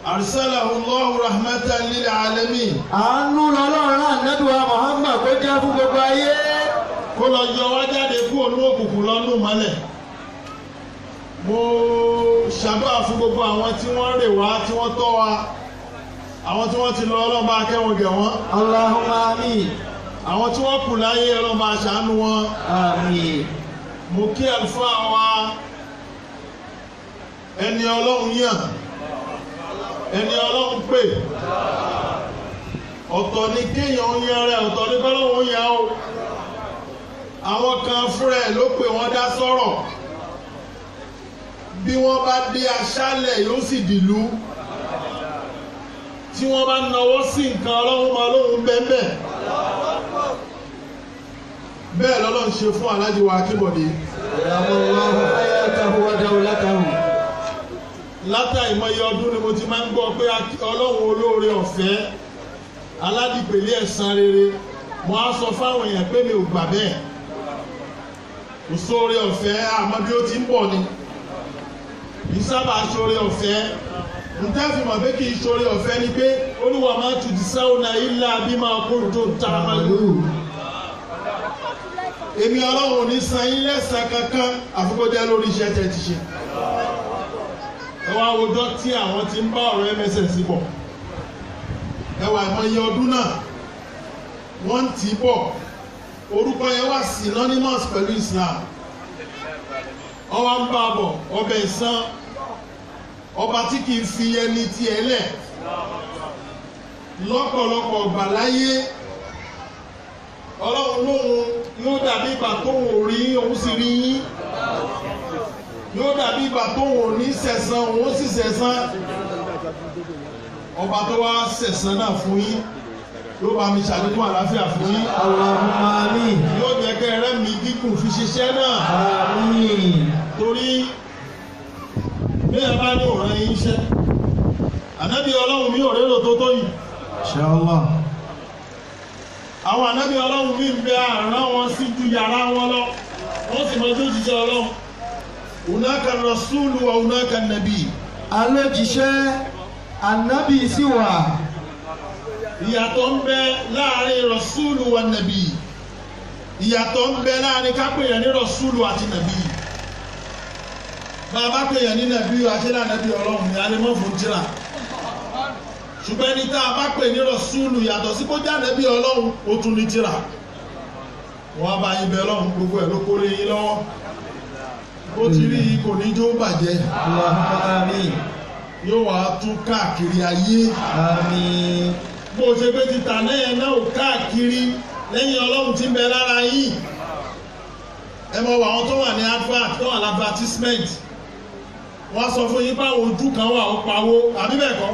arsalahu Allahu rahmatan lil alamin. àánú lọ́lọ́run Ànábì wa Muhammad kó jẹ́ fún gbogbo ayé. kó lọ yọ wá jáde kúrò ní òkùnkùn lọ́nù mọ́lẹ̀. mo ṣàdúrà fún gbogbo àwọn tí wọ́n rè wá tí wọ́n tọ́ wa àwọn tí wọ́n ti lọ Ọlọ́run bá kẹ́wọn gẹ̀ wọ́n. Allahumma àmín. àwọn tí wọ́n kù láyé Ọlọ́run bá ṣàánú wọn. àmín. mo kí àlùfáà wa ẹni Ọlọ́run yàn ẹni Ọlọ́run pè ọ̀tọ̀ ni kéèyàn ń yan rẹ̀ ọ̀tọ̀ ni kọ́lọ́run yàn ó. àwọn kan fúnra ẹ̀ ló pè wọ́n dá sọ̀rọ̀ bí wọ́n bá dé aṣálẹ̀ yóò sì dìlú tí wọ́n bá nawọ́ sí nǹkan Ọlọ́run máa lóhun bẹ́ẹ̀ bẹ́ẹ̀ lọ́lọ́run ṣe fún Alhaji wa Akínbọ̀dé. Allahu hayatahu wa dawlatahu. látàìmọye ọdún ni mo ti máa ń gbọ́ pé Ọlọ́run olóore ọ̀fẹ́ aládìpẹ̀lẹ́ ẹ̀san rere mo á sọ fáwọn èèyàn pé mi ò gbà bẹ́ẹ̀ kò sóore ọ̀fẹ́ àmọ́ bí ó ti ń bọ̀ ni ìsábà sóore ọ̀fẹ́ ntẹ́fì mọ̀ pé kì í sóore ọ̀fẹ́ ni pé Olúwa máa tù dí sáwọ́nà illa bima kuntum ta'malun. èmi Ọlọ́run ò ní san yín lẹ́san kankan àfikọ́jẹ́ lórí iṣẹ́ tẹ́ ti ṣe. ẹ wá wojọ́ tí àwọn ti ń bá ọ̀rọ̀ MSS bọ̀ ẹ wà ìmọ̀ye ọdún náà wọ́n ń tì í bọ̀ orúkọ yẹn wà synonymous pẹ̀lú Islam wọ́n wá ń bá a bọ̀ ọbẹ̀ ìsan ọba tí kì í fi ẹni tiẹ̀ lẹ̀ lọ́pọ̀lọpọ̀ ọgbà láyé Ọlọ́run lóhun yóò dàbí ìgbà tóun ò rí òun sì rí yín yóò dàbí ìgbà tóun ò ní sẹ̀san òun sì sẹ̀san ọba tó wá sẹ̀san náà fún yín yóò bá mi ṣàlékún àlàáfíà fún yín. Allahumma àmín. yóò jẹ́ kẹ́ ẹrẹ́ mi gígùn fi ṣiṣẹ́ náà. àmín. torí bí ẹ bá ní òràn yín iṣẹ́ ànábì Ọlọ́run mi ò rérò tó tó yìí. Inshallah. àwọn ànábì Ọlọ́run mi ń bẹ àrán wọn sí ju yàrá wọn lọ wọ́n sì mọ tó jíṣẹ́ Ọlọ́run. hunaka rasulu wa hunaka nabi. alójíṣẹ́ ànábì sì wà. ìyàtọ̀ ń bẹ láàrin rasulu wa nabi. ìyàtọ̀ ń bẹ láàrin kápẹ́yàn ní rasulu àti nabi. bàbá pèyàn ní nàbí àṣẹlá nàbí Ọlọ́run ní alẹ́mọ́ fún tíra ṣùgbọ́n ẹni tá a bá pè ní rọ̀ṣúlù yàtọ̀ sí kójá nàbí Ọlọ́run ó tún ní tíra wọ́n bá yín bẹ Ọlọ́run gbogbo ẹ̀ ló kórè yín lọ́wọ́ ó ti rí i kò ní jó bàjẹ́. Allahumma àmín. yóò wá tún káàkiri ayé. àmín. bó o ṣe pé títà náà náà ò káàkiri lẹ́yìn Ọlọ́run tí ń bẹ lára yín ẹ mọ̀ àwọn tó wà ní advert tó wà ní advertisement wọ́n sọ fún yín pé àwọn ojú kan wà ó pawó àbí bẹ́ẹ̀ kọ́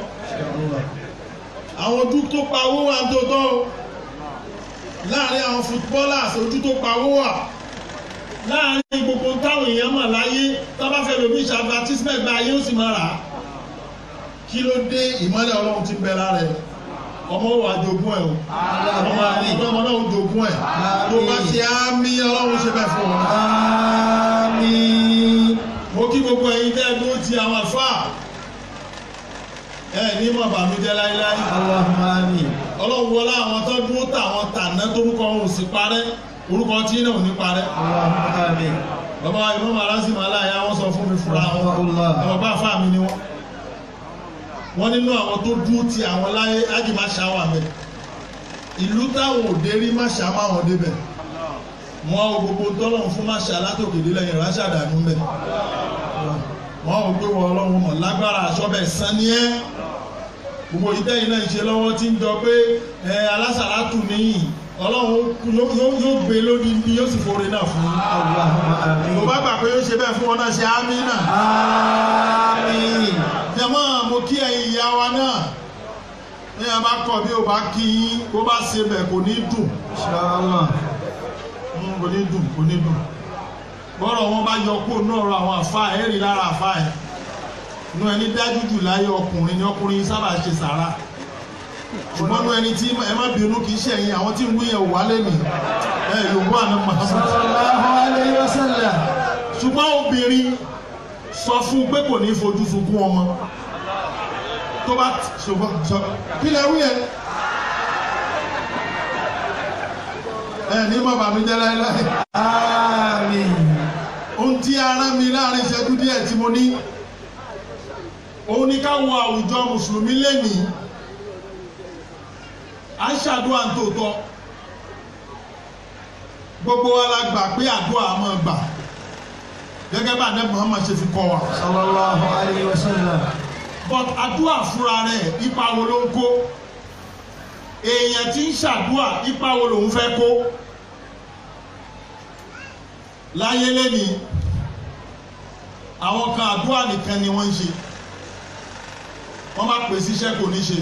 àwọn ojú tó pawó wà tó tọ́ o láàrin àwọn footballers ojú tó pawó wà láàrin gbogbo táwọn èèyàn mọ̀ láyé tó bá fẹ́ lómi ṣe advertisement gba ayé ó sì máa rà á kí ló dé ìmọ́lẹ̀ Ọlọ́run ti bẹ lára ẹ̀ ọmọ wa jogún ẹ̀ o ọmọ náà jogún ẹ̀ tó bá ṣe àmì Ọlọ́run ṣe bẹ́ẹ̀ fún wọn. àmín. mo kí gbogbo ẹ̀yin tẹ́ dúró ti àwọn àfáà ẹ ní mọ̀ bàmíjẹ́ láíláí. Allahumma àmín. Ọlọ́run wọlé àwọn tó dúró táwọn tàná torúkọ wọn ò sì parẹ́ orúkọ tí náà ò ní parẹ́. Allahumma àmín. bàbá ìmọ̀ màrásìmọ̀ aláya wọn sọ fún mi fúra wọn bàbá àfáà mi ni wọn. wọ́n nínú àwọn tó dúró ti àwọn láyé ájì má ṣá wà mẹ́ ìlú táwọn òde rí má ṣá má wọn débẹ̀ wọ́n ò gbogbo tọ́lọ́run fún má ṣá látòkèdè lẹ́yìn ráṣàdánù mẹ́ wọ́n ò gbé wọ Ọlọ́run mọ̀ lágbára àṣọ́bẹ̀ sán ní ẹ́ gbogbo ìtẹ́yìn náà ṣe lọ́wọ́ tí ń jọ pé alásàlátù níyìn Ọlọ́run yóò gbé lórí ní yóò sì fòrè náà fún yín. tó bá gbà pé yóò ṣe bẹ́ẹ̀ fún ọ náà ṣe àmín náà. àmín. jẹ́mọ́ mo kí ẹ̀yin ìyá wa náà ní ẹ bá kọ̀ bí o bá kí yín kó bá ṣe bẹ̀ kò ní dùn. kò ní dùn kò ní dùn. bọ́rọ̀ wọn bá yọ kó náà rọ àwọn àfa ẹ̀ rí lára àfa ẹ̀. inú ẹni dájú jù láyé ọkùnrin ni ọkùnrin sábà ṣe sàrà. ṣùgbọ́n ní ẹni tí ẹ má bínú kì í ṣe ẹ̀yin àwọn tí ń wúyẹ̀ wà lẹ́nu yòówó àná Muhammad. sallallahu alayhi wa sallam. ṣùgbọ́n obìnrin sọ fún pé kò ní fojú sunkún ọmọ tó bá ṣòfò kí lẹ wí yẹn ní má bàmí jẹ́ láéláé. Àmín. Ohun tí ara mi láàrin ìṣẹ́jú díẹ̀ tí mo ní òun ni ká wo àwùjọ mùsùlùmí lénìí à ń ṣàdúrà ń tòótọ́ gbogbo wa la gbà pé àdúrà máa gbà gẹ́gẹ́ bá Ànábì Muhammad ṣe fi kọ́ wa. Sallallahu alayhi wa sallam. But àdúrà fúnra rẹ̀ ipa wo ló ń kó èèyàn tí ń ṣàdúrà ipa wo lòun fẹ́ kó láyé lẹ́nìí àwọn kan àdúrà nìkan ni wọ́n ń ṣe wọ́n bá pè síṣẹ́ kò ní ṣe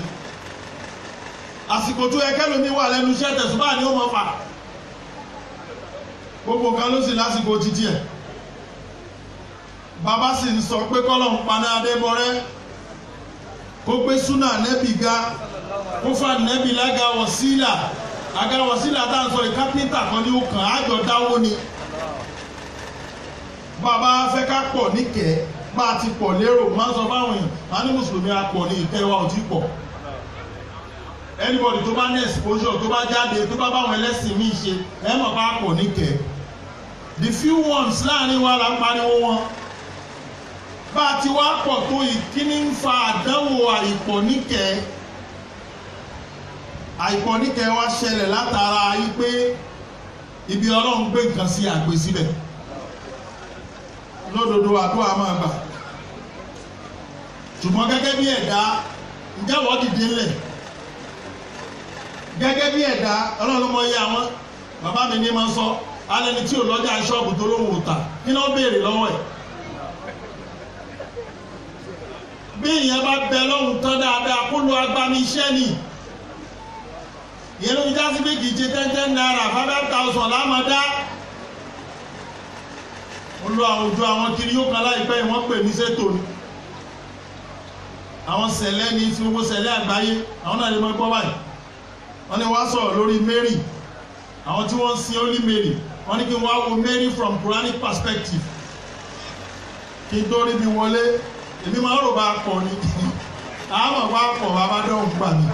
àsìkò tó yẹ kẹ́lómi wà lẹ́nu iṣẹ́ tẹ̀sùbá ni ó mọ̀ fà gbogbo kan ló sì lásìkò títí ẹ̀ bàbá sì ń sọ pé kọ́lọ̀ ń paná Adébọ̀rẹ́ kó gbé súnà nẹ́bì ga kó fà nẹ́bì lága wọ̀sílà àga wọ̀sílà tá à ń sọ kápẹ́ńtà kan ní òkàn àjọ dáwó ni bàbá fẹ́ ká pọ̀ níkẹ́ bá a ti pọ̀ lérò máa ń sọ fáwọn èèyàn máa ní mùsùlùmí a pọ̀ ní ìkẹwàá ò tí pọ̀ anybody tó bá ní exposure tó bá jáde tó bá báwọn ẹlẹ́sìn míì ṣe ẹ mọ̀ bá a pọ̀ níkẹ́ the few ones láàrin wa là ń pariwo wọn bá a ti wá pọ̀ tó ìkíní ń fa àdánwò àìpọ̀ níkẹ́ àìpọ̀ níkẹ́ wá ṣẹlẹ̀ látara yí pé ibi Ọlọ́run gbé nǹkan sí àgbè síbẹ̀ lódodo àdúrà máa gbà ṣùgbọ́n gẹ́gẹ́ bí ẹ̀dá ǹjẹ́ wọ́n dìde ńlẹ̀ gẹ́gẹ́ bí ẹ̀dá Ọlọ́run mọ iye àwọn bàbá mi ní máa ń sọ alẹ́ ni tí ò lọ́jà ṣọ́ọ̀bù tó lóhùn òòtà kí ni wọ́n béèrè lọ́wọ́ ẹ̀ bí ìyẹn bá bẹ lọ́hùn tán dáadáa kó lo agbami iṣẹ́ ni ìyẹn ló fi já sí pé kì í ṣe 10 naira 5,000 lámọ̀dá olú àwùjọ àwọn kiri yóò kan láìpẹ́ yìí wọ́n pè ní ṣètò ni àwọn sẹ̀lẹ̀ ní fi owó sẹ̀lẹ̀ àgbáyé àwọn náà lè mọ gbọ́ báyìí wọ́n ní wá sọ̀rọ̀ lórí Mary àwọn tí wọ́n sin Holy Mary wọ́n ní kí wọ́n wo Mary from Quranic perspective kí n tó rí mi wọlé èmi máa ń rò bá pọ̀ ni àmọ̀ bá pọ̀ bàbá dọ̀hún gbà mí.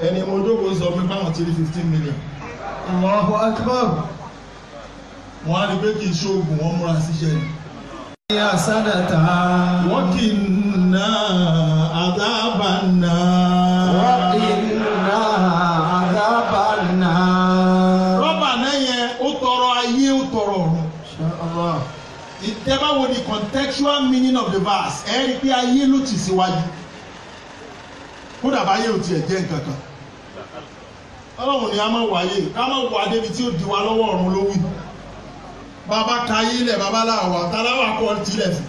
ẹni mo jókòó sọ pé báwọn ti rí 15 million. Allahu akbar. wọ́n á rí pé kì í ṣoògùn wọ́n múra síṣẹ́ ni. Ya sadata. wọ́n kì í ná àdábànà. Wọ́n kì í ná àdábànà. rọ́bà náà yẹn ó tọrọ ayé ó tọrọ ọ̀run. Inshallah. Ìtẹ́bá wo the contextual meaning of the verse ẹ rí pé ayé ló tì síwájú kódà báyé ò tiẹ̀ jẹ́ nǹkan kan Ọlọ́run ni a máa wáyé ká máa wà débi tí ó di wa lọ́wọ́ ọ̀run ló wí bàbá ka ayé ilẹ̀ bàbá làwà táláwà kọ́ tilẹ̀ fún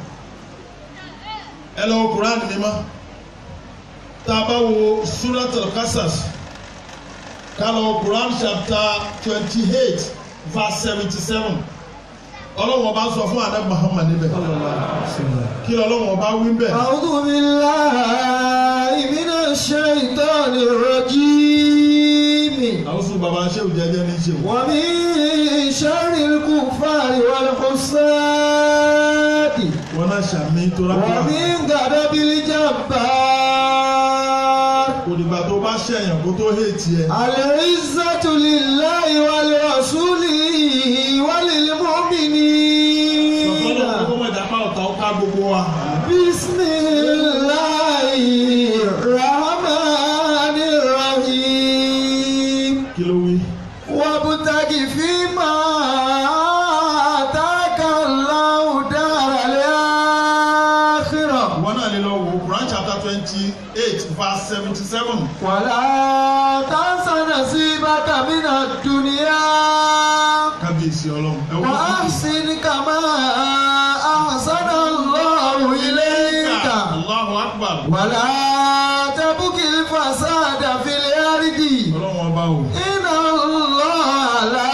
ẹ lọ Kùránì mímọ́ tá a bá wo Suratul Qasas ká lọ Kùránì chapter 28 verse 77. Ọlọ́run bá sọ fún Ànábì Muhammad níbẹ̀. Kí Ọlọ́run bá wí bẹ̀. A'udhu billahi minash shaitanir rajim. Àwọn sùn bàbá ṣé ò jẹjẹ ní ṣe. Wa min sharril kuffari wal hussadi. Wọ́n náà ṣàmì tó rákà. Wa min ghadabil jabbar. Kò dìgbà tó bá ṣẹ̀yàn kó tó hètì ẹ. Al-izzatu lillahi wa li rasulihi wa lil mu'minin. Sọ̀tọ́lọ́ kókó mọ̀ ìdápá ọ̀tá ó ká gbogbo wa. Bismillahir rahmanir rahim. Kí ló wí? Wabtaghi fima ataka Allahu daral akhirah. Wọ́n náà lè lọ wo Quran chapter 28 verse 77. Wala tansa nasibaka minad dunya. Kábíyèsí Ọlọ́run. Wa ahsin kama ahsana Allahu ilayka. Allahu Akbar. Wala tabghil fasada fil ardi. Ọlọ́run ọba o. Inna Allaha la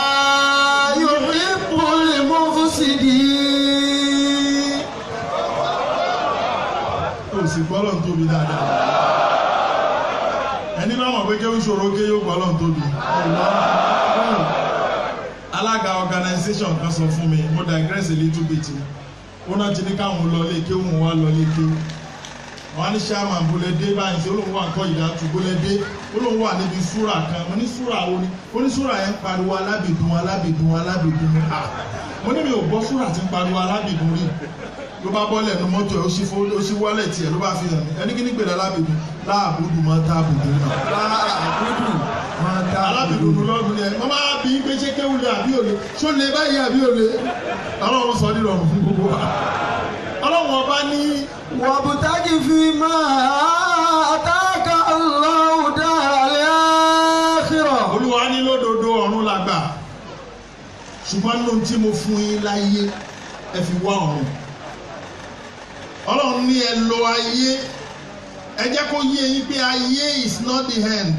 yuhibbul mufsidin. Ó sì gbọ́dọ̀ tóbi dáadáa. Ẹni bá mọ̀ pé kéwù ṣòro ké yóò gbọ́dọ̀ tóbi. Alága organization kan sọ fún mi, mo digress a little bit. Ó náà ti ní káwọn lọ lé kéwù, wọn wá lọ lé kéwù. wọ́n ní sàmà bólẹ́dé báyìí sí olóhùn wà ń kọ́ ìdátù bólẹ́dé olóhùn wà níbi súrà kan mo ní súrà wo ni ó ní súrà yẹn ń pariwo alábìdùn alábìdùn alábìdùn mo ní mi ò gbọ́ súrà tí ń pariwo alábìdùn rí ló bá bọ́lẹ̀ nu mọ́tò ẹ̀ ó sì wọ́lẹ̀ tiẹ̀ ló bá fi hàn mí ẹni kí ní gbèrè alábìdùn láàbùdù máa ta àbùdù alábìdùn lọ́dún yẹn wọ́n máa bí pé ṣé kéwùlẹ̀ àbí òle ṣó lè báyìí àbí òle ọlọ́run sọ nírọ̀rùn fún gbogbo wa ọlọ́run ọba ní. wàbùtájì fi máa àtàkà Allahu daral akhirah. olúwa ní lódodo ọ̀run làgbà ṣùgbọ́n nínú tí mo fún yín láyé ẹ fi wá ọ̀run ọlọ́run ní ẹ lo ayé ẹ jẹ́ kó yé yín pé ayé is not the end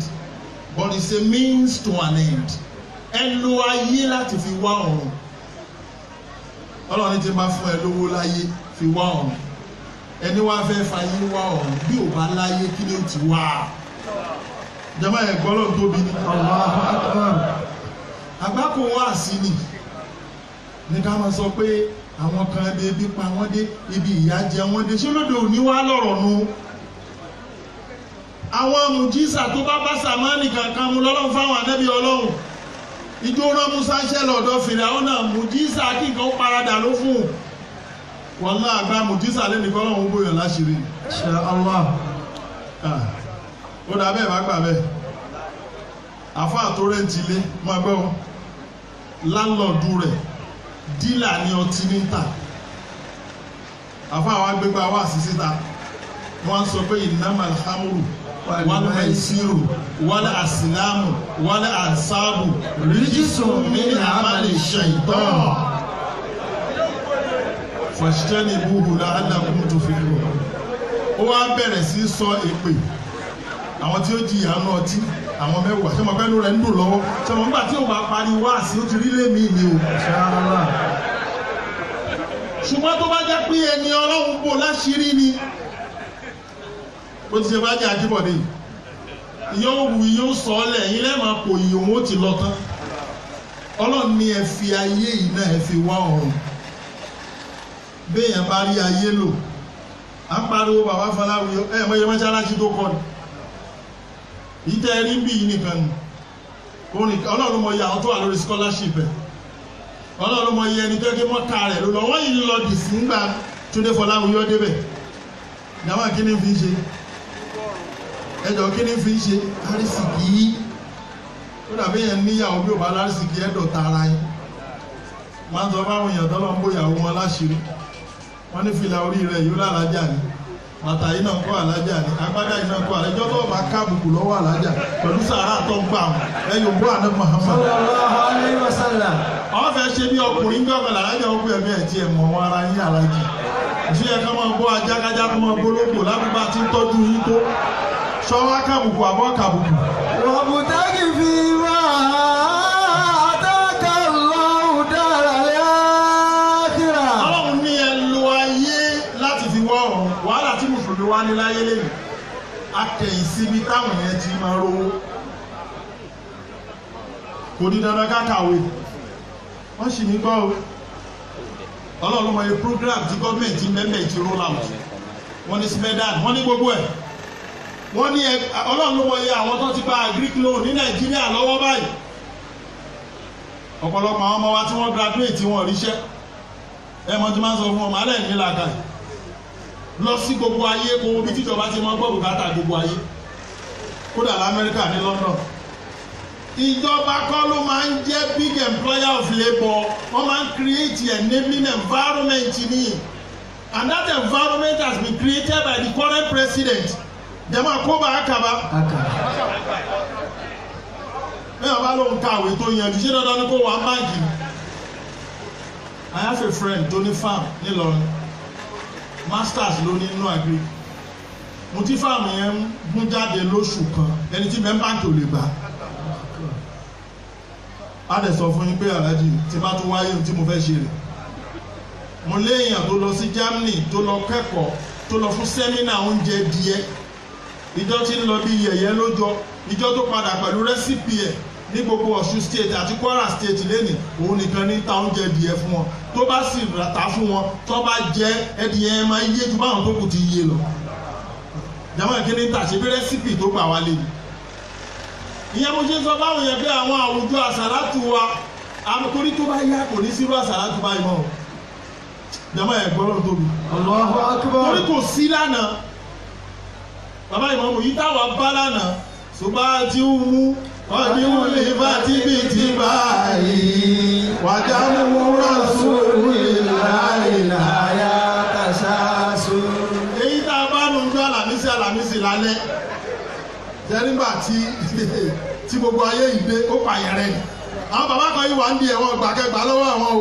but it's a means to an end ẹ lo ayé láti fi wá ọ̀run ọlọ́run ní tí máa fún ẹ lówó láyé fi wá ọ̀run ẹni wá fẹ́ fàyè wá ọ̀run bí ò bá láyé kí ló ti wá jama ẹ̀ gbọ́ lọ́n tóbi ní àgbákò wá sí ni ní ká máa sọ pé àwọn kan ebi pa wọ́n dé ibi ìyà jẹ wọ́n dé ṣé lóde òní wá lọ́rọ̀ nu àwọn mùjísà tó bá sàmánì kankan mu lọ́lọ́run fáwọn ànábì ọlọ́run ìjọ rán Musa ṣẹ́ lọ́dọ̀ Fìráúnà náà mùjísà kí nǹkan ó paradà ló fún wọn náà àgbà mùjísà lẹ́nu kọ́ lọ́run bóyá láṣìírí Insha Allah. ó dà bẹ́ẹ̀ bá gbà bẹ́ẹ̀ àfáà tó rẹ́ǹtì ilé máa gbọ́ láńlọ́ọ̀dù rẹ̀ dílà ní ọtí ní ta àfáà wa gbégbá wá sí síta wọ́n sọ pé innamal khamru wal maisiru wal aslamu wal ansabu rijsun min amali shaytan fajtanibuhu la'allakum tuflihun. ó wá bẹ̀rẹ̀ sí sọ èpè àwọn tí ó jìyà náà tí àwọn mẹ́wàá ṣé mo fẹ́ ló rẹ̀ ń dùn lọ́wọ́ ṣé mo nígbà tí ó bá parí wáàsí ó ti rí lémi ni o. ṣùgbọ́n tó bá jẹ́ pé ẹni ọlọ́run bò láṣìírí ni bó ti ṣe bá jẹ́ Àjíbọ̀dé yóò wù yóò sọ ọ́ lẹ̀ yín lẹ́ẹ̀ma kò yí òun ó ti lọ tán ọlọ́run ní ẹ fi ayé yìí náà ẹ fi wá ọ̀run béèyàn bá rí ayé lò à ń pariwo bàbá Fọláwí mọ iye mọ́ṣáláṣí tó kọ́ ni ìtẹ́ rí bí yìí nìkan ni ọlọ́run mọ iye àwọn tó wà lórí scholarship ẹ̀ ọlọ́run mọ iye ẹni tó ké mọ́ta rẹ̀ ló lọ wọ́n yìí lọ dì sí ńgbà Túndé Fọláwí yọ débẹ̀ ìyàwó kí ni fi ń ṣe ẹjọ́ kí ni fi ń ṣe àrísìkì yìí ó dàbí yẹn níyàwó bí ò bá lárísìkì ẹ̀dọ̀ tara yín máa ń sọ fáwọn èèyàn tọ́lọ́ ń bóyàwó wọn láṣìírí wọ́n ní fìlà orí rẹ̀ yóò lálájà ni bàtà yìí náà kọ́ àlájà ni agbádá yìí náà kọ́ àlájà ẹjọ́ tó bá káàbùkù lọ́wọ́ àlájà pẹ̀lú sàárà tó ń gbà wọn ẹ̀yọ̀ bó àná Muhammad. Sallallahu alaihi wasallam. àwọn fẹ́ ṣe bí ọkùnrin bí ọkùnrin àlájà ó pè ẹ̀mí ẹ̀ tí ẹ̀ mọ̀ wọn ara yín àlájì ìṣe ẹ̀ka máa bọ́ ajágájá kó máa gbólógbò lábúgbà tí ń tọ́jú yín tó ṣọ́wá káàbùkù àbọ̀ káàbùkù. wàbùtájì fi máa àtàkà Allahu daral akhirah. ọlọ́run ní ẹ lo ayé láti fi wá ọ̀run wàhálà tí mùsùlùmí wá ní láyé lẹ́yìn akẹ́yìn síbi táwọn yẹn ti máa rówó kò ní dandan ká kàwé wọ́n sì ní gbọ́ o ọlọ́run mọ iye program tí gọ́ọ̀mẹ̀ntì mẹ́mẹ́ ti roll out wọ́n ní smedan wọ́n ní gbogbo ẹ̀ wọ́n ní ọlọ́run ló mọ iye àwọn tó ti gba agric loan ní Nàìjíríà lọ́wọ́ báyìí ọ̀pọ̀lọpọ̀ àwọn ọmọ wa tí wọ́n graduate wọn ríṣẹ́ ẹmọ tí máa ń sọ fún ọmọ alẹ́ ní làkàì lọ sí gbogbo ayé kó bí tíjọba ti mọ gbọ́ bùkátà gbogbo ayé kódà l'Amẹ́ríkà ní London ìjọba kọ́ ló máa ń jẹ́ big employer of labour wọ́n máa ń create enabling environment ní and that environment has been created by the current president jẹ́mọ̀ àkóbá àkàbá mẹ́wàá bá lóun kàwé tó yanjú ṣé dandan ni kó wà báńkì ni. I have a friend tó ní farm nílọrin masters ló ní inú agri mo ti farm yẹn ń gún jáde lóṣù kan ẹni tí bẹ́ẹ̀ báńkì ò lè gbà á dẹ̀ sọ fún yín pé aláàjì tí bá tún wáyé tí mo fẹ́ ṣe rẹ̀ mo léèyàn tó lọ sí Germany tó lọ kẹ́kọ̀ọ́ tó lọ fún sẹ́mínà oúnjẹ díẹ̀ ìjọ tí ń lọ bí yẹ̀yẹ́ lójọ ìjọ tó padà pẹ̀lú rẹ́sípì ẹ̀ ní gbogbo Ọ̀ṣun state àti Kwara state lẹ́nìí òun nìkan ní ta oúnjẹ díẹ̀ fún wọn tó bá sì ràtà fún wọn tó bá jẹ ẹdìyẹ máa yé ju báwọn tó kù ti yé lọ jàmọ́ ìkíni ń tà ṣe bí rẹ́sípì tó gbà wálé ni. ìyẹn mo ṣe sọ báwọn yẹn pé àwọn àwùjọ àsàlátù wa torí tó bá yá kò ní sírú àsàlátù báyìí mọ́ jàmọ́ ẹ̀ gbọ́dọ̀ tóbi. Allahu Akbar. torí kò sí lánàá bàbá ìmọ̀mù yìí táwa bá lánàá ṣùgbọ́n tí ó mú ọdún wọlé bá tíbi tí báyìí wàjà mú Rasulillahi láyà kàṣáṣù. èyí tá a bá nu gbọ́ àlàmísì lálẹ́ jẹ́ nígbà tí gbogbo ayé ìgbé ó pààyàn rẹ̀ ni àwọn bàbá kan yìí wà ń di ẹ̀wọ̀n gbàkẹ́gbà lọ́wọ́ àwọn o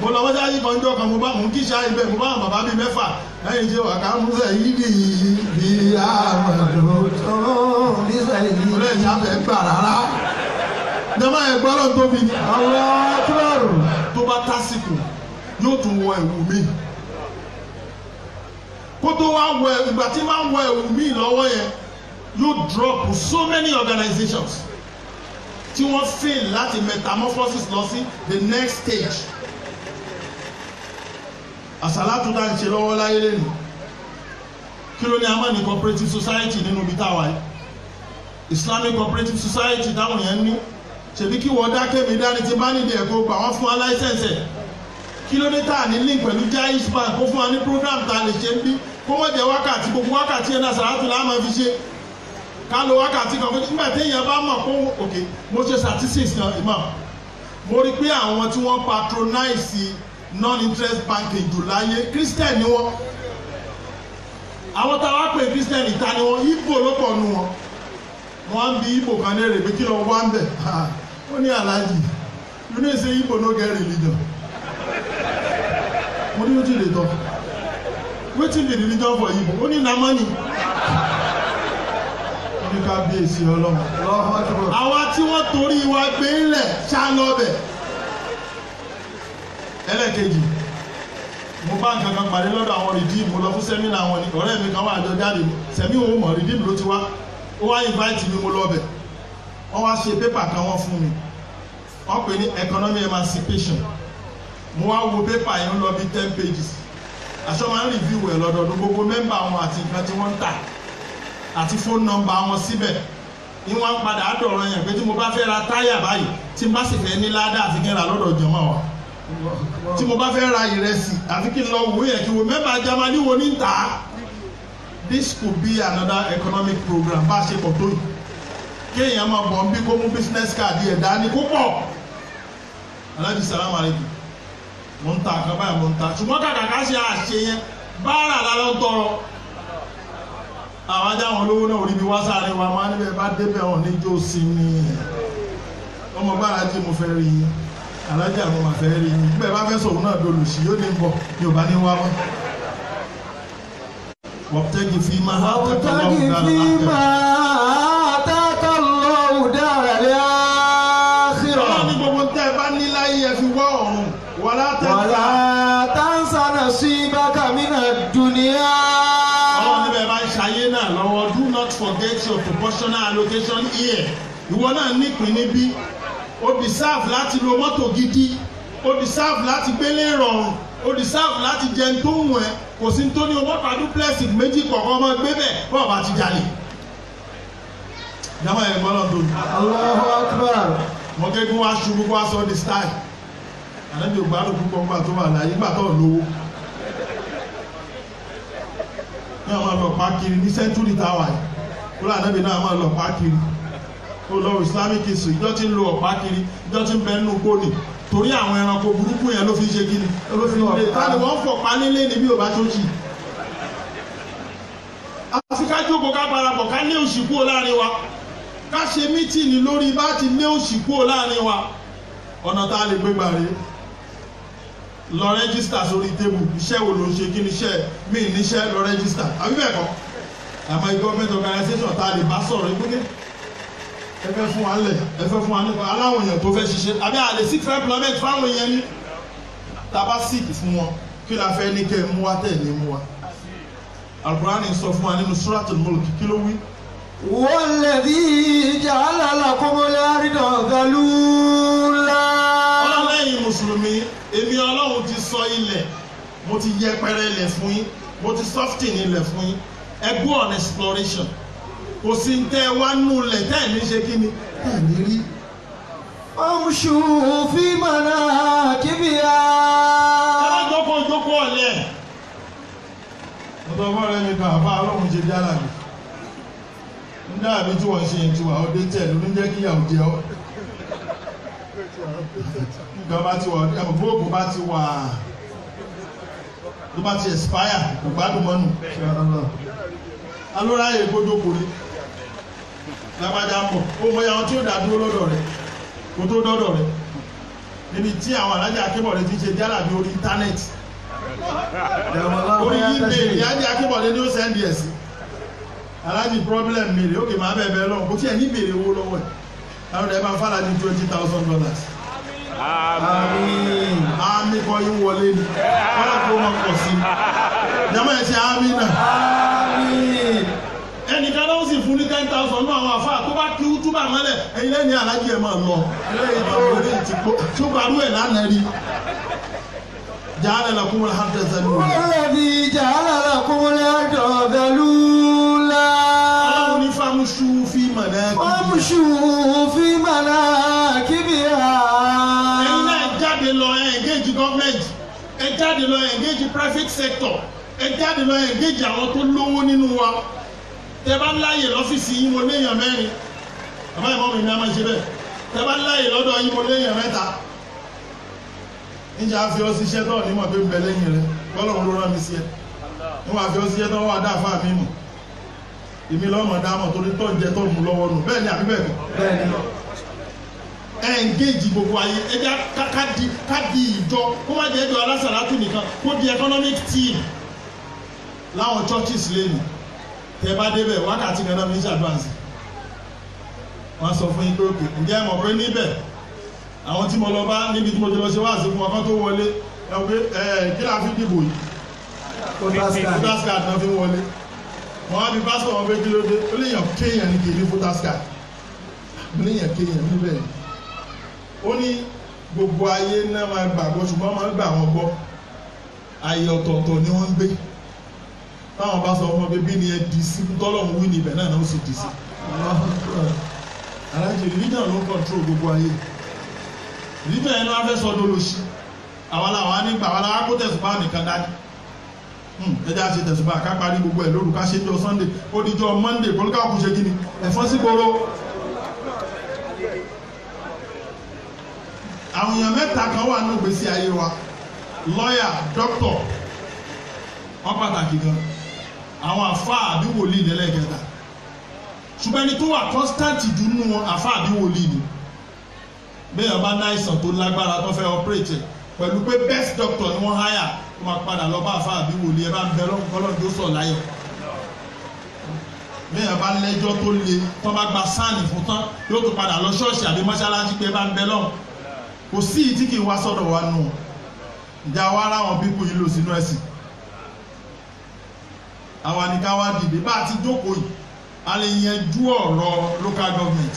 mo lọ wọ́jà yìí kan jọ kan mo bá mú kí ṣáà ibẹ̀ mo bá àwọn bàbá bíi mẹ́fà lẹ́yìn tí wà ká mú sẹ́yìn bí àmàlò tó bí sẹ́yìn mo lè ṣàfẹ́ gbà rárá jẹ́mọ́ ẹ̀ gbọ́dọ̀ tóbi ni Allahu Akbar. tó bá tásìkò yóò tún wọ ẹ̀wù mi kó tó wá wọ ìgbà tí máa ń wọ ẹ̀wù mi lọ́wọ́ yẹn yóò drop so many organizations tí wọ́n fail láti metamorphosis lọ sí the next stage. àsàlátù tá à ń ṣe lọ́wọ́ láyé lẹ́nu kí ló ní a máa ní cooperative society nínú ibi táwa yìí Islamic cooperative society táwọn yẹn ní ṣèbí kí wọ́n dákẹ́ mi dání tí bá nídìí ẹ̀kọ́ gbà wọ́n fún wa láìsẹ̀nsẹ̀ kí ló dé tá à ní link pẹ̀lú Jaiz Bank kó fún wa ní program tá a lè ṣe ń bí kó wọ́n jẹ́ wákàtí gbogbo wákàtí ẹ̀ náà àsàlátù là á máa fi ṣe ká lo wákàtí kan fún nígbà téèyàn bá mọ̀ pé ok mo ṣe statistics kan imam mo rí pé àwọn tí wọ́n patronize non-interest banking jù láyé Christian ni wọ́n àwọn táwa pè Christian ìta ni wọ́n Igbo ló pọ̀ nù wọn wọ́n ń bi Igbo kan léèrè pé kí lọ wá ń bẹ̀ ó ní aláàjì you know say Igbo no get religion mo ní wetin dey talk wetin be religion for Igbo ó ní na money ní kábíyèsí ọlọ́run. àwa tí wọ́n torí wa gbé ńlẹ̀ ṣá lọ́bẹ̀. ẹlẹ́kejì mo bá nǹkan kan pàdé lọ́dọ̀ àwọn redeem mo lọ fún sẹ́mínà wọn ni ọ̀rẹ́ mi kan wà àjọ jáde sẹ́mi òun mọ̀ redeem ló ti wá ó wá invite mi mo lọ́bẹ̀ wọ́n wá ṣe pépà kan wọ́n fún mi wọ́n pè ní economic emancipation mo wá wo pépà yẹn lọ bí 10 pages àṣọ máa ń review ẹ̀ lọ́dọọdún gbogbo mẹ́mbà wọn àti nǹkan tí wọ́n ń tà àti fóònù nọ́mbà wọn síbẹ̀ ní wọ́n padà á dọ̀rọ̀ yẹn pé tí mo bá fẹ́ ra táyà báyìí tí n bá sì fẹ́ ní ládàá àfi kí n ra lọ́dọ̀ jọmọ́ wa tí mo bá fẹ́ ra ìrẹsì àfi kí n lọ wò yẹn kí wo mẹ́mbà jamani wo ní ta this could be another economic program bá a ṣe pọ̀ tó yìí kéèyàn máa bọ̀ ń bí kó mú business card yẹn dání kó pọ̀ aláàjì sàlámù alaykum mo ń ta àkàbà yẹn mo ń ta ṣùgbọ́n kàkà ká ṣe àṣe yẹn báárà lálọ́ tọrọ àwọn ajá wọn lówó náà orí mi wá sáré wa máa níbẹ̀ bá débẹ̀ wọn ní jó sí ni ọmọ gbára jí mo fẹ́ rí yín alájà mo mà fẹ́ rí yín bẹ́ẹ̀ bá fẹ́ sọ̀rọ̀ náà dolo sí yóò ní bọ̀ yóò bá ní wá wọn. wọ́pútẹ́gì fi máa ha tẹ́tọ̀ lọ́wọ́ dára lẹ́yìn. ọlọ́run ní gbogbo tẹ́ ẹ bá ní láyé ẹ fi wá ọ̀run wàlá tansa nasibaka mina dunya. Ṣayé náà lọ́wọ́ do not forget your proportional allocation here. Ìwọ náà nípìn níbí. O deserve láti lo mọ́tò gidi. O deserve láti gbélé rọrùn. O deserve láti jẹun tó ń wẹ̀. Kò sí tó ní owó pàdú plastic méjì kọ̀ọ̀kan ọmọ gbé bẹ̀ bọ́ọ̀ bá ti jalè. Ìjàmbá yẹn gbọ́dọ̀ tó ní. Allahu Akbar. Wọ́n gẹ́gẹ́ wá ṣubú wá sọ the style. Àlejò gbádùn púpọ̀ gbà tó wà láyé gbà tó lówó. Ní àwọn ọlọ́pàá kiri ní sẹ́ńtúrì táwà yìí kúrò ànábì náà àwọn ọlọ́pàá kiri ó lọ Islamic history ìjọ tí ń lo ọ̀pá kiri ìjọ tí ń bẹ nínú gbóni torí àwọn ẹranko burúkú yẹn ló fi ṣe kí ni ló fi lè tani wọ́n fọ̀pá nílé níbi ò bá tó jì. àfi ká jókòó ká parapọ̀ ká lé òṣì kúrò láàrin wa ká ṣe mítìnì lórí bá ti lé òṣì kúrò láàrin wa ọ̀nà tá a lè gbégbá rèé lọ rẹ́gísítà sórí tébù iṣẹ́ wo ló ń ṣe kí ni iṣẹ́ mí níṣẹ́ lọ rẹ́gísítà àbí bẹ́ẹ̀ kọ́ àmọ́ government organization tá a lè bá sọ̀rọ̀ ìgbóni ẹ fẹ́ fún wa lẹ̀ ẹ fẹ́ fún wa nípa aláwọn èèyàn tó fẹ́ ṣiṣẹ́ àbí àlè seek for employment fáwọn èèyàn ní tàbá seek fún wọn kí la fẹ́ ní kẹ́ ẹ mú wa tẹ̀ ní mú wa Al-Qur'an sọ fún wa nínú Suratul Mulk kí ló wí. Walladhi ja'ala lakumul arda dhalula. ọlọ́lẹ́yìn mùsùlùmí èmi ọlọ́run ti sọ ilẹ̀ mo ti yẹpẹrẹ ilẹ̀ fún yín mo ti soften ilẹ̀ fún yín ẹ go on exploration kò sí ń tẹ́ wá nù lẹ̀ tẹ́ ẹ̀ ní ṣe kí ni tẹ́ ẹ̀ ní rí. وامشوا في مناكبها. ẹ bá jókòó ọ̀lẹ́ ọ̀dọ̀ ọmọ rẹ̀ mi kan àbá ọlọ́run ṣe bí alàgbé ń dá àbí tí wọ́n ṣe ń tiwa ọdẹ tẹ̀ ló ń jẹ́ kí ìyàwó jẹ ọ́ nǹkan bá ti wà ẹ̀mọ̀ gbogbo bá ti wà tó bá ti expire kò gbádùn mọ́nù alóráyè kójókòó rí lágbájá ń bọ̀ ó mọ ìyàwó tí ó dá dúró lọ́dọ̀ rẹ̀ kó tó dọ́dọ̀ rẹ̀ níbi tí àwọn alájà akébọ̀lẹ̀ ti ṣe jálà bí orí íńtánẹ́ẹ̀tì orí email ìyájí akébọ̀lẹ̀ ni ó sẹ́ndì ẹ̀ sí alájì problem mi rè ókè máa bẹ̀ẹ̀ bẹ̀ẹ̀ lọ́wọ́ kò tí ẹ̀ ní bèrè owó lọ́wọ́ ẹ̀ àwọn ẹ̀ máa fàlà ní $20,000. Àmín. Àmì kọ́ yín wọlé ni wọ́n kó wọn pọ̀ sí i jẹ́mọ́ ẹ̀ ṣe àmì náà. Àmín. Ẹnìkan náà ó sì fún ní 10,000 ní àwọn àfáà tó bá kí túbà mọ́lẹ̀ ẹ̀yin lẹ́ni alájí ẹ̀ máa lọ lẹ́yìn tó wọlé ti kó tó parú ẹ̀ lánàá rí. Ja'ala lakumul arda zalula. والذي جعل لكم الأرض ذلولا. Ọlọ́run ní famshu fi manakibiha. وامشوا في مناكبها. Ẹ̀yin náà jáde lọ engage government, ẹ jáde lọ engage private sector, ẹ jáde lọ engage àwọn tó lówó nínú wa. Tẹ bá láyè lọ́fíìsì yín mo léèyàn mẹ́rin, bàbá ìmọ̀ mi ní a máa ṣe bẹ́ẹ̀. Tẹ bá láyè lọ́dọ̀ yín mo léèyàn mẹ́ta. Níjà fi ọ́ síṣẹ́ tó ní mọ̀ pé ń bẹ lẹ́yìn rẹ̀, Ọlọ́run ló rán mi sí ẹ. Níwọ̀n àfi ọ́ síṣẹ́ tó wà dá àfáà mi mọ̀. Èmi lọ́mọ dámọ̀ torí tó ń jẹ tó mú lọ́wọ́ nù. Bẹ́ẹ̀ ni àbí bẹ́ẹ̀ kọ́? Bẹ́ẹ̀ni. Engage gbogbo ayé ẹja ká di ìjọ kó má jẹ́ ìjọ alásàlátù nìkan kó di economic team láwọn churches lẹ́nu tẹ bá débẹ̀ wákàtí kan náà fi ń ṣàdúrànsì wọ́n sọ fún yín pé òkè ǹjẹ́ ẹ mọ̀ pé níbẹ̀ àwọn tí mo lọ bá níbi tí mo ti lọ ṣe wáàsí fún ọkàn tó wọlé ẹ wọ́n pé kí la fi dìbò yìí voters card náà fi ń wọlé wọ́n á fi pásítọ̀ wọn pé kí ló dé ó lè yàn kéèyàn ní kì í ní voters card ó lè yàn kéèyàn níbẹ̀ yìí ó ní gbogbo ayé náà máa gbàgbọ́ ṣùgbọ́n máa gbà wọ́n gbọ́ ayé ọ̀tọ̀ọ̀tọ̀ ni wọ́n ń gbé táwọn bá sọ fún ọ pé bí ni ẹ dì sí tọ́lọ́hún wí níbẹ̀ náà ó sì dì sí. alájẹ religion ló ń control gbogbo ayé religion yẹn ló wá fẹ́ sọ dólóṣì àwọn làwọn á nígbà àwọn làwọn á kó tẹ̀sùbá nìkan dání ẹjẹ́ àti tẹ̀sùbá ká parí gbogbo ẹ̀ lóru ká ṣe jọ Sunday ó di jọ Monday kólúkà kù ṣe kí ni ẹ̀fọ́n sí gbòòrò. àwọn èèyàn mẹ́ta kan wà ní ìgbésí ayé wa lọ́yà dókítọ̀ wọ́n pàtàkì gan àwọn àfáà àbí wòlíì lẹ́lẹ́kẹta ṣùgbọ́n ẹni tó wà constant jù nínú wọn àfáà àbí wòlíì ni bẹ́ẹ̀ ọba náà àìsàn tó lágbára tó fẹ́ operate pẹ̀lú pé best doctor ni wọ́n háyà tó máa padà lọ bá àfáà àbí wòlíì ẹ bá ń bẹ lọ́nkọ́lọ́ tó sọ̀ láyọ̀ bẹ́ẹ̀ ọba lẹ́jọ́ tó le tó bá gba sáànì fún tán yóò tó padà lọ ṣọ́ọ̀ṣì àbí mọ́ṣáláṣí pé ẹ bá ń bẹ lọ́n kò sí ìdí kì í wá sọ́dọ̀ wa nù ìjà wa ara wọn pípọ̀ yìí lò sínú ẹ̀sìn àwa ni ká wá dìde bá a ti jókòó yìí a lè yanjú ọ̀rọ̀ local government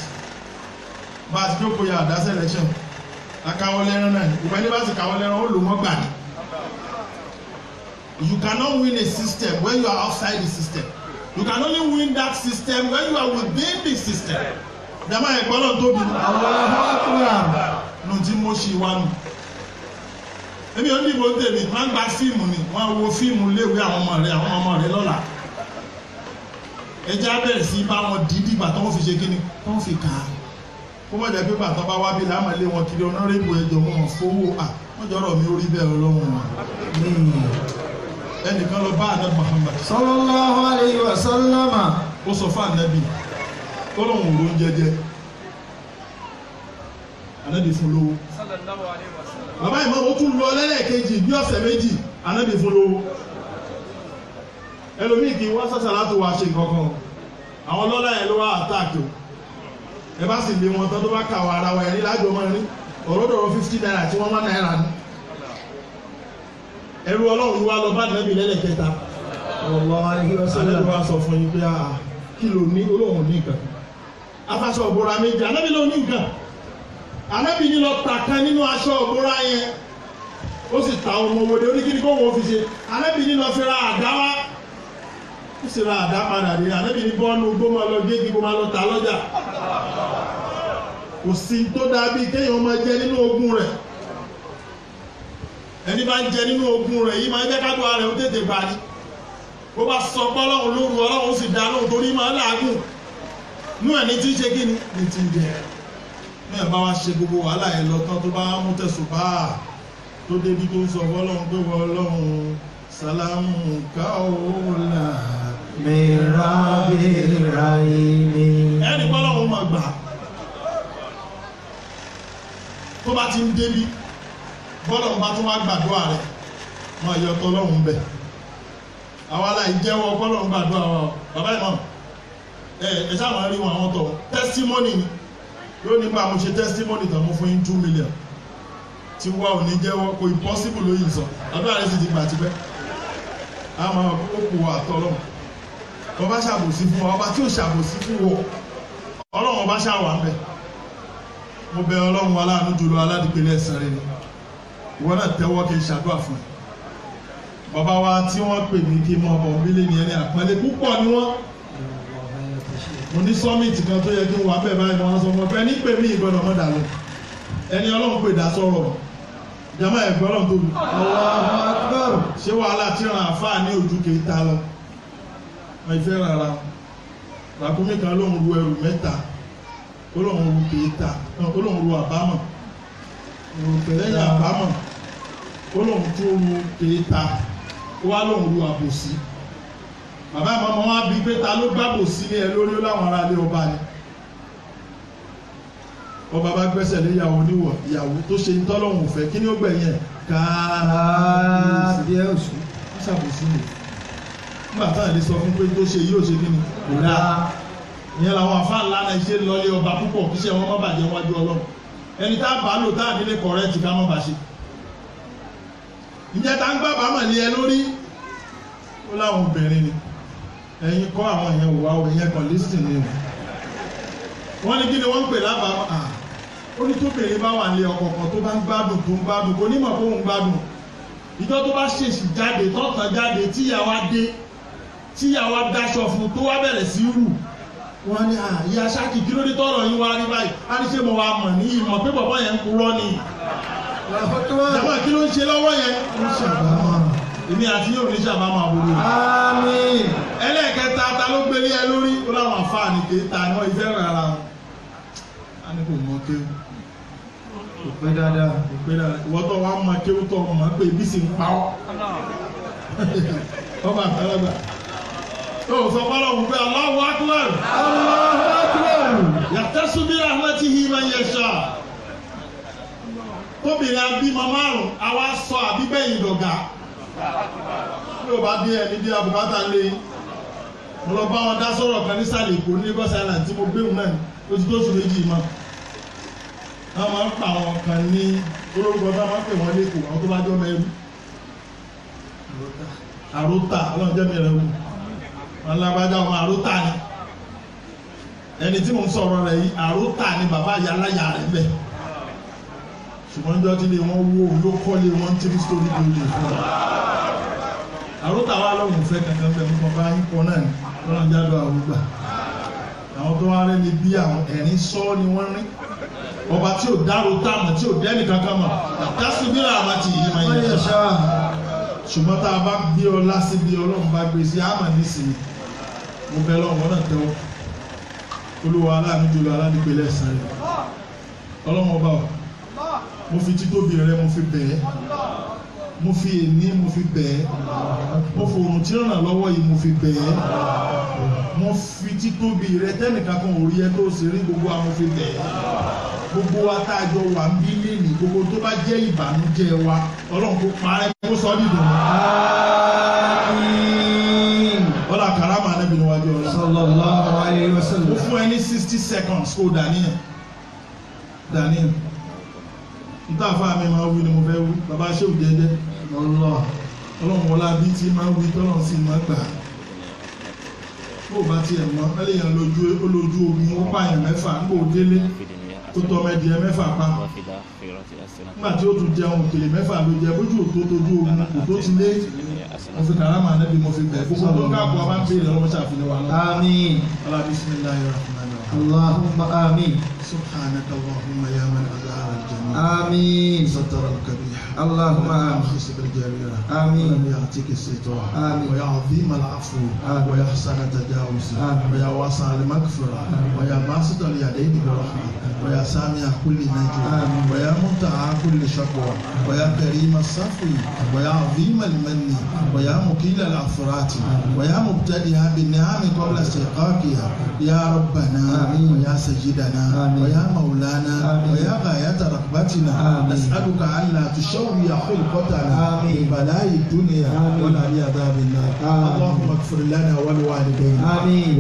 bá a ti jókòó yìí àdá selection akáwọ́ lẹ́rán náà ní ìgbà ní bá ti káwọ́ lẹ́rán ó lò wọ́n gbà ní. You cannot win a system when you are outside the system. You can only win that system when you are within the system. Jama ẹ̀gbọ́n náà tóbi ní. Nù tí mo ṣì wá nù. Èmi ò ní ìbò tèmi, wọ́n gba fíìmù ni, wọ́n wo fíìmù léwu àwọn ọmọ rẹ̀ lọ́la. Ẹjẹ́ á bẹ̀rẹ̀ sí bá wọn dídí ìgbà tó wọ́n fi ṣe kíni, tó wọ́n fi kà á. Kó mọ̀ jẹ́ pé bàtọ́ bá wá bí láàmú ilé wọn kiri ọ̀nàrẹ́bù ẹjọ́ wọn fowó à wọ́n jọ̀rọ̀ mi orí bẹ́ẹ̀ ọlọ́run wọn. Ẹnìkan lọ bá Ànábì Muhammad. Sallallahu alayhi wa sallama. Ó sọ fún Ànábì tó lóun òrò ń jẹjẹ. Ànábì fún lówó. Sallallahu alayhi wa sallam. Bàbá ìmọ̀ ó tún lọ lẹ́lẹ́kejì bí ọ̀sẹ̀ méjì Ànábì fún lówó. Ẹlòmíì kì í wá sọ́sà láti wá ṣe nǹkan kan. Àwọn lọ́lá yẹn ló wá àtáàkì o. Ẹ bá sì lé wọn tán tó bá kà wọ ara wa ẹ̀rí lájọ máa rí ọ̀rọ̀dọ̀rọ̀ 50 naira tí wọ́n wá náírà ní. Ẹrú Ọlọ́run wá lọ bá Ànábì lẹ́lẹ́kẹta. Sallallahu alayhi wa sallam. Ànábì wá sọ fún yín pé kí ló ní Ọlọ́run ní nǹkan. Afaṣọ òbora méjì Ànábì ló ní nǹkan. Ànábì ní lọ tàkan nínú aṣọ òbora yẹn. Ó sì ta ọmọ òwòdì oníkíní kó wọ́n fi ṣe. Ànábì ní lọ fi ra àdá wá. ó sì ra àdá padà dé ànábì ní bọ́ọ̀nù gbó máa lọ gégi kó máa lọ ta lọ́jà kò sí tó dàbí kéèyàn máa jẹ nínú ogún rẹ̀ ẹni bá ń jẹ nínú ogún rẹ̀ yìí máa ń jẹ́ káàdùn ara rẹ̀ ó tètè gbà ní bó bá sọ pé ọlọ́run lóru ọlọ́run sì dá lóhùn torí máa ń làágùn nú ẹ̀ ní tí ń ṣe kí ni ní tí ń jẹ ní ẹ̀ bá wá ṣe gbogbo wàhálà ẹ̀ lọ tán tó bá mú tẹ̀sùn bá tó débi tó ń sọ fọlọ́run pé wọ́n ọlọ́run sálámù káwọ́lá mìíràn bíra ilé. ẹni pọ́lọ́run máa gbà tó bá ti ń débi bọ́lọ́run bá tún wá gbàdúrà rẹ̀ máa yọ tọ́lọ́run bẹ̀ àwọn aláì jẹ́wọ́ bọ́lọ́run gbàdúrà wa bàbá ìmọ̀ ẹ sáà máa rí wọn àwọn tọ̀ testimony ni yóò nígbà mo ṣe testimony tán mo fún yín 2 million tí wá ò ní jẹ́wọ́ kò impossible lóyìn sọ àdúrà rẹ̀ sì ti gbà tipẹ́ a máa kó kù wà tọ́lọ́run ọba ṣàbòsí fún wa ọba tí ò ṣàbòsí fún wọ ọlọ́run ọba ṣàwà ń bẹ̀ mo bẹ ọlọ́run wa láàánú jùlọ aládìpẹ́lẹ́ ẹ̀sán rẹ̀ ni ìwọ náà tẹ́wọ́ kí n ṣàdúrà fún ẹ bàbá wa tí wọ́n pè mí kí n mọ ọmọ mílíọ̀nù ní ẹni àpẹẹlẹ púpọ̀ ni wọ́n mo ní summit kan tó yẹ kí n wà bẹ́ẹ̀ báyìí wọ́n sọ fún ọ pé ní pè mí ìgbọ́dọ̀ mọ́ dà lọ ẹni ọlọ́run pè dá sọ̀rọ̀ jama ẹ̀gbọ́n ọlọ́run tóbi ṣé wàhálà tí ràn àfáà ní ojú kì í ta lọ wọ́n ìfẹ́ rárá ràkúnmí kan lóun ru ẹrù mẹ́ta olóhùn ru kì í ta olóhùn ru àbámọ̀ lẹ́yìn àbámọ̀ olóhùn tó ru kì í ta wá lóhùn ru àbòsí bàbá àmọ́ wọn á bí pé ta ló gbàbòsí ní ẹ lórí láwọn ará ilé ọba ni ọba bá gbẹ́sẹ̀ lé ìyàwó níwọ̀ ìyàwó tó ṣe ń tọ́lọ́hùn fẹ́ kí ni ó gbẹ̀yìn ẹ̀ káàbíyèsí ó ṣàbòsí mi nígbà táwọn ẹni sọ fún pé tó ṣe yóò ṣe kí ni kò dáa ìyẹn làwọn àfáà ńlá náà ṣe lọlé ọba púpọ̀ kí ṣe wọn má bàjẹ́ wájú ọlọ́run ẹni tá a bá lò tá a nílé kọ̀rẹ́ẹ̀tì ká má bà ṣe ǹjẹ́ tá ń gbà bá mọ̀ ní ẹ lórí ó láwọn obìnrin ni ẹ̀yin kọ́ àwọn èèyàn wò wá ìyẹn kan lísìn ni wọ́n ní kí ni wọ́n ń pè lábàámọ̀ ó ní tóbìnrin bá wà nílé ọkọ kan tó bá ń gbádùn tó ń gbádùn kò ní mọ̀ pé òun gbádùn ìjọ tó bá ṣèṣì jáde tọ́tàn jáde tíyàwó adé tíyàwó adáṣọ fún tó wá bẹ̀rẹ̀ sí rù wọ́n ní ìyá ṣáàkì kí ló dé tọ́rọ̀ yín wá rí báyìí á ní ṣe mo wá mọ̀ ní ìmọ̀ pé bọ̀bọ̀ yẹn ń purọ́ ni jàmọ́ kí ló ń ṣe lọ́wọ́ yẹn ń ṣàbámọ̀ èmi àti yóò ní ṣàbámọ̀ àbúrò àmín ẹlẹ́ẹ̀kẹta ta ló gbélé ẹ lórí ó láwọn àfáà ní kéta ni wọ́n ìfẹ́ rárá wọn á ní kò mọ kéwù kò pé dáadáa ìwọ́tọ̀ wa mọ kéwù tó ọmọ pé ibi sì ń pa ọ́ ọba àtàlọ́gbà ó sọ fọlọ́hùn pé Allahu Akbar Allahu Akbar yàtẹ́sù bí rahmatihi man yasha tóbìnrin abímọ márùn àwa sọ àbíbẹ̀yìn dọ̀gà yóò bá dé ẹni bí abùkátà lé mo lọ bá wọn dá sọ̀rọ̀ kan ní sàlẹ̀ Èkó ní Lagos Island tí mo gbé wọn náà oṣù tó oṣù méjì mọ́ wọ́n máa ń pa àwọn kan ní olórúkọ bá máa ń pè wọ́n lẹ́kọ̀ọ́ àwọn tó bá jọ mẹ́rù àrótà ọlọ́run jẹ́ mi rẹ̀ wù wọn lágbájá ọmọ àrótà ni ẹni tí mo ń sọ̀rọ̀ rẹ̀ yìí àrótà ni bàbá yàláyà rẹ̀ bẹ̀ ṣùgbọ́n jọ́ tí lè wọ́n wó ló kọ́lé wọn 3 story building fún wa àrótà wa lọ́wọ́ fẹ́ kankan bẹ̀ nípa bá yín kọ́ náà ni lọ́nà jáde àrùgbà àwọn tó wá rẹ́ ni bí àwọn ẹ̀rín sọ́ ni wọ́n rí ọba tí ò dárò táàmù tí ò dẹ́nì kankan mọ̀ dásìbílà àmàtì yìí máa yẹ ṣá ṣùgbọ́n tá a bá gbé ọ lásìbí ọlọ́run bá gbé sí àmà nísìnyí mo bẹ lọ́wọ́ náà tẹ́wọ́ olúwa aláàánú jùlọ aládìpẹ́lẹ́ ẹ̀sán rẹ̀ ọlọ́run ọba ọ̀ mo fi títóbi rẹ mo fi bẹ̀ẹ́ mo fi èní mo fi bẹ̀ẹ́ mo fòrùn tí ràn lọ́wọ́ yìí mo fi bẹ̀ẹ́ mo fi títóbi rẹ tẹ́nìkan kan ò rí ẹ tó ṣe rí gbogbo àwọn mo fi bẹ̀ẹ́ gbogbo wa tá a jọ wà ń bí lẹ́nì gbogbo tó bá jẹ́ ìbànújẹ́ wa ọlọ́run kó parẹ́ kó sọ dídùn. Àmín. ọlá karama Ànábì níwájú ọlọ́run. Sallallahu alaihi wasallam. mo fún ẹ ní 60 seconds kó Daniel níta àfáà mi máa wí ni mo fẹ́ wí bàbá ṣéwù jẹ́jẹ́ ọlọ́run wọlá bí tí máa wí tọ́lọ́run sì máa gbà bó o bá tiẹ̀ mọ́ ẹlẹ́yìn olójú ogun ó pààyàn 6 nígbà ó délé tó tọ́ mẹ́dìẹ mẹ́fà pa nígbà tí ó tún jẹun òkèlè mẹ́fà ló jẹ bójú òtó tójú ogun òtó ti lé mo fi kàrámà nẹ́bí mo fi bẹ̀ gbogbo tó káàkó a bá ń bèèrè lọ́wọ́ ṣàfihàn wa náà. Àmín. Ala bismillahir rahmanir rahim. Allahumma àmín. Subhanaka Allahumma ya man azhara al-jamil. Àmín. Satara al-kabih. Allahumma àmín. خسب الجريرة آمين. ولم يعطيك الستر آمين. ويا عظيم العفو ويا حسن التجاوز ويا واسع المغفرة ويا باسط اليدين برحمة ويا سامع كل نجوى ويا منتهى كل شكوى ويا كريم الصفو ويا عظيم المن ويا مكيل العثرات ويا مبتدئها بالنعم قبل استحقاقها يا ربنا ويا سيدنا ويا مولانا ويا غاية رغبتنا نسألك ألا تشوي خلقتنا في بلاء الدنيا ولا عذاب النار. اللهم اغفر لنا ولوالدينا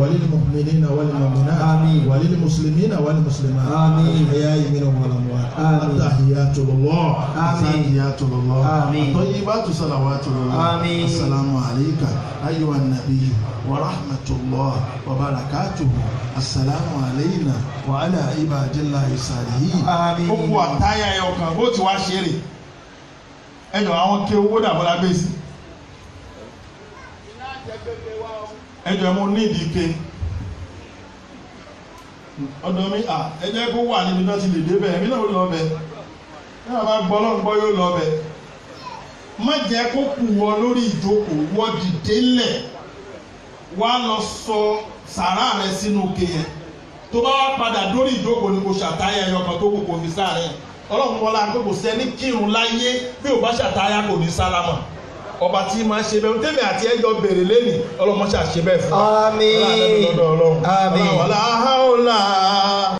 وللمؤمنين والمؤمنات وللمسلمين والمسلمات الأحياء منهم والأموات. التحيات لله الزاكيات لله الطيبات صلوات الله. السلام عليك أيها النبي ورحمة الله وبركاته. السلام علينا وعلى عباد الله الصالحين. ó kú àtàyà ẹ̀ ọkàn bó ti wá ṣe rè ẹjọ àwọn ké owó dàbọ̀ lábẹ́ sí ẹjọ mo ní ìdíke ọ̀dọ̀ mi ẹjẹ kó wà níbi náà ti lè débẹ̀ èmi náà lọ bẹ̀ náà bá gbọ́ lọ́n gbọ́ yóò lọ bẹ̀ má jẹ́ kó kù wọ lórí ìjókòó wọ́ dìde lẹ̀ wá lọ sọ sàrà rẹ sínú ke yẹn tó bá wá padà lórí ìjókòó ni kò ṣàtàyà ẹyọ kan tó kù kò fi sáré ọlọ́run wọlé àgbẹ̀ kò sẹ́ni kírun láyé bí ò bá ṣàtàyà kò ní sálámà ọba tí máa ṣe bẹ́ẹ̀ tẹ́mi àti ẹjọ́ bèrè lẹ́nìí ọlọ́mọṣà ṣe bẹ́ẹ̀ fún wa. Àmín. ọlọ́run àdébí lọ́dọ̀ ọlọ́run. Àmín. ọlọ́run wàlá